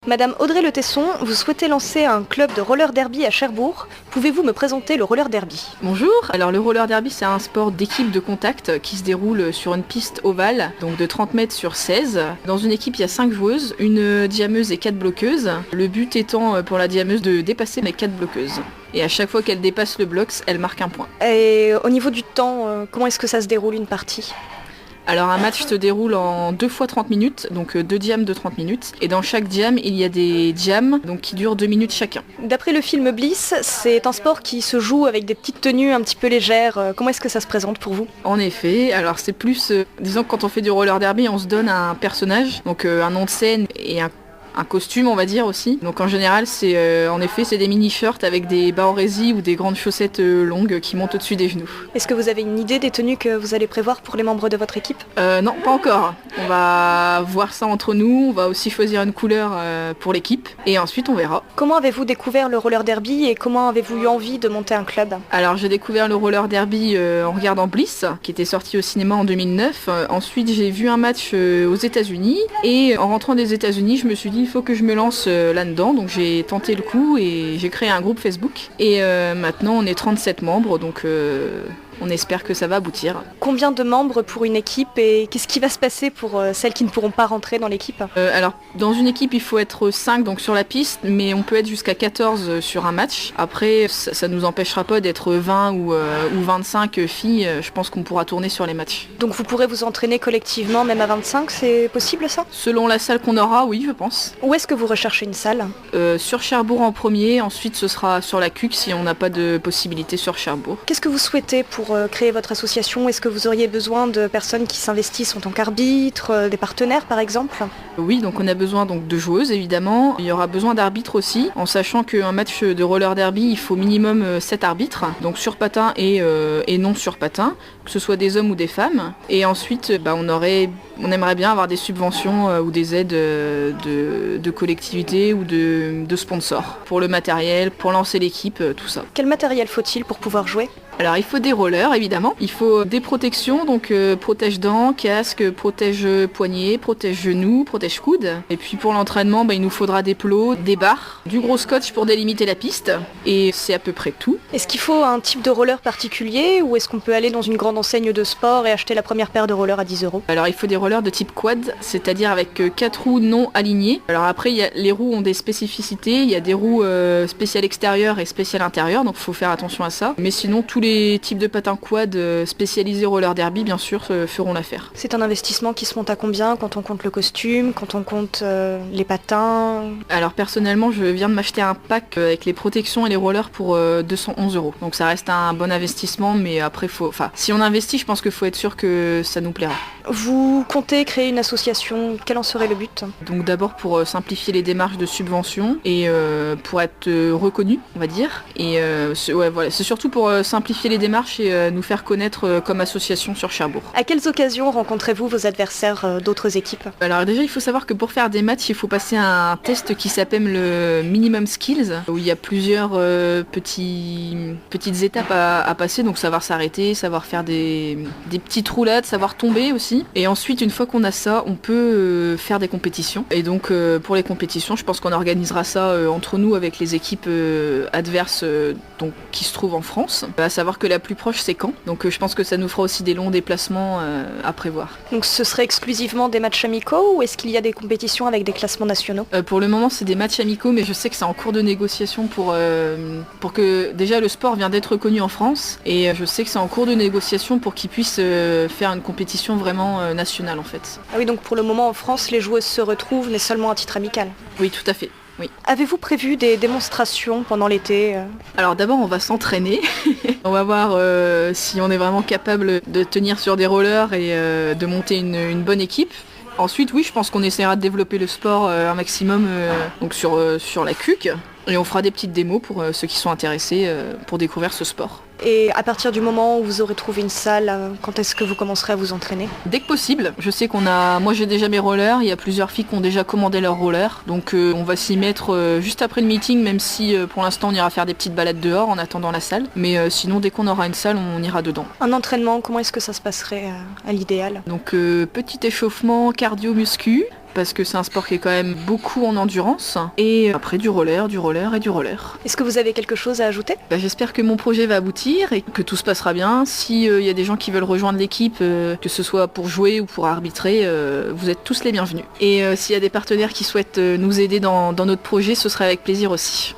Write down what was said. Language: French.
Madame Audrey Le Tesson, vous souhaitez lancer un club de roller derby à Cherbourg. Pouvez-vous me présenter le roller derby ? Bonjour, alors le roller derby c'est un sport d'équipe de contact qui se déroule sur une piste ovale, donc de 30 mètres sur 16. Dans une équipe il y a 5 joueuses, une diameuse et 4 bloqueuses. Le but étant pour la diameuse de dépasser les 4 bloqueuses. Et à chaque fois qu'elle dépasse le bloc, elle marque un point. Et au niveau du temps, comment est-ce que ça se déroule une partie ? Alors un match se déroule en 2 fois 30 minutes, donc 2 diams de 30 minutes. Et dans chaque diam, il y a des diams donc qui durent 2 minutes chacun. D'après le film Bliss, c'est un sport qui se joue avec des petites tenues un petit peu légères. Comment est-ce que ça se présente pour vous ? En effet, alors c'est plus, disons que quand on fait du roller derby, on se donne un personnage, donc un nom de scène et un costume on va dire aussi. Donc en général c'est en effet c'est des mini-shirts avec des bas en résille ou des grandes chaussettes longues qui montent au-dessus des genoux. Est-ce que vous avez une idée des tenues que vous allez prévoir pour les membres de votre équipe ? Non, pas encore. On va voir ça entre nous, on va aussi choisir une couleur pour l'équipe et ensuite on verra. Comment avez-vous découvert le roller derby et comment avez-vous eu envie de monter un club ? Alors j'ai découvert le roller derby en regardant Bliss qui était sorti au cinéma en 2009. Ensuite j'ai vu un match aux États-Unis et en rentrant des États-Unis je me suis dit il faut que je me lance là-dedans, donc j'ai tenté le coup et j'ai créé un groupe Facebook et maintenant on est 37 membres donc on espère que ça va aboutir. Combien de membres pour une équipe et qu'est-ce qui va se passer pour celles qui ne pourront pas rentrer dans l'équipe ? Alors dans une équipe il faut être 5 donc sur la piste mais on peut être jusqu'à 14 sur un match. Après ça nous empêchera pas d'être 20 ou 25 filles, je pense qu'on pourra tourner sur les matchs. Donc vous pourrez vous entraîner collectivement même à 25, c'est possible ça ? Selon la salle qu'on aura, oui je pense. Où est-ce que vous recherchez une salle ? Sur Cherbourg en premier, ensuite ce sera sur la CUC si on n'a pas de possibilité sur Cherbourg. Qu'est-ce que vous souhaitez pour créer votre association ? Est-ce que vous auriez besoin de personnes qui s'investissent en tant qu'arbitres, des partenaires par exemple ? Oui, donc on a besoin donc, de joueuses évidemment. Il y aura besoin d'arbitres aussi, en sachant qu'un match de roller derby, il faut minimum 7 arbitres, donc sur patin et non sur patin, que ce soit des hommes ou des femmes. Et ensuite, on aimerait bien avoir des subventions ou des aides de collectivités ou de sponsors pour le matériel, pour lancer l'équipe, tout ça. Quel matériel faut-il pour pouvoir jouer ? Alors il faut des rollers évidemment, il faut des protections, donc protège-dents, casque, protège-poignets, protège-genoux, protège-coudes. Et puis pour l'entraînement, il nous faudra des plots, des barres, du gros scotch pour délimiter la piste et c'est à peu près tout. Est-ce qu'il faut un type de roller particulier ou est-ce qu'on peut aller dans une grande enseigne de sport et acheter la première paire de rollers à 10 €? Alors il faut des rollers de type quad, c'est-à-dire avec 4 roues non alignées. Alors après les roues ont des spécificités, il y a des roues spéciales extérieures et spéciales intérieures, donc il faut faire attention à ça. Mais sinon tous les types de patins quad spécialisés roller derby bien sûr feront l'affaire. C'est un investissement qui se monte à combien quand on compte le costume, quand on compte les patins ? Alors personnellement je viens de m'acheter un pack avec les protections et les rollers pour 211 €. Donc ça reste un bon investissement mais après si on investit je pense qu'il faut être sûr que ça nous plaira. Vous comptez créer une association, quel en serait le but ? Donc d'abord pour simplifier les démarches de subvention et pour être reconnu on va dire. Et c'est surtout pour simplifier les démarches et nous faire connaître comme association sur Cherbourg. À quelles occasions rencontrez-vous vos adversaires d'autres équipes ? Alors déjà il faut savoir que pour faire des matchs il faut passer un test qui s'appelle le Minimum Skills où il y a plusieurs petites étapes à passer, donc savoir s'arrêter, savoir faire des petites roulades, savoir tomber aussi. Et ensuite une fois qu'on a ça on peut faire des compétitions et donc pour les compétitions je pense qu'on organisera ça entre nous avec les équipes adverses donc, qui se trouvent en France, à savoir que la plus proche c'est Caen, donc je pense que ça nous fera aussi des longs déplacements à prévoir. Donc ce serait exclusivement des matchs amicaux ou est-ce qu'il y a des compétitions avec des classements nationaux ? Pour le moment c'est des matchs amicaux mais je sais que c'est en cours de négociation pour que déjà le sport vient d'être reconnu en France et je sais que c'est en cours de négociation pour qu'ils puissent faire une compétition vraiment nationale en fait. Ah oui, donc pour le moment en France les joueuses se retrouvent mais seulement à titre amical ? Oui tout à fait. Oui. Avez-vous prévu des démonstrations pendant l'été ? Alors d'abord on va s'entraîner, on va voir si on est vraiment capable de tenir sur des rollers et de monter une bonne équipe. Ensuite oui je pense qu'on essaiera de développer le sport un maximum donc sur la CUC et on fera des petites démos pour ceux qui sont intéressés pour découvrir ce sport. Et à partir du moment où vous aurez trouvé une salle, quand est-ce que vous commencerez à vous entraîner ? Dès que possible. Je sais moi j'ai déjà mes rollers, il y a plusieurs filles qui ont déjà commandé leurs rollers. Donc on va s'y mettre juste après le meeting, même si pour l'instant on ira faire des petites balades dehors en attendant la salle. Mais sinon dès qu'on aura une salle, on ira dedans. Un entraînement, comment est-ce que ça se passerait à l'idéal ? Donc petit échauffement cardio-muscu. parce que c'est un sport qui est quand même beaucoup en endurance. Et après du roller et du roller. Est-ce que vous avez quelque chose à ajouter? J'espère que mon projet va aboutir et que tout se passera bien. S'il y a des gens qui veulent rejoindre l'équipe, que ce soit pour jouer ou pour arbitrer, vous êtes tous les bienvenus. Et s'il y a des partenaires qui souhaitent nous aider dans notre projet, ce sera avec plaisir aussi.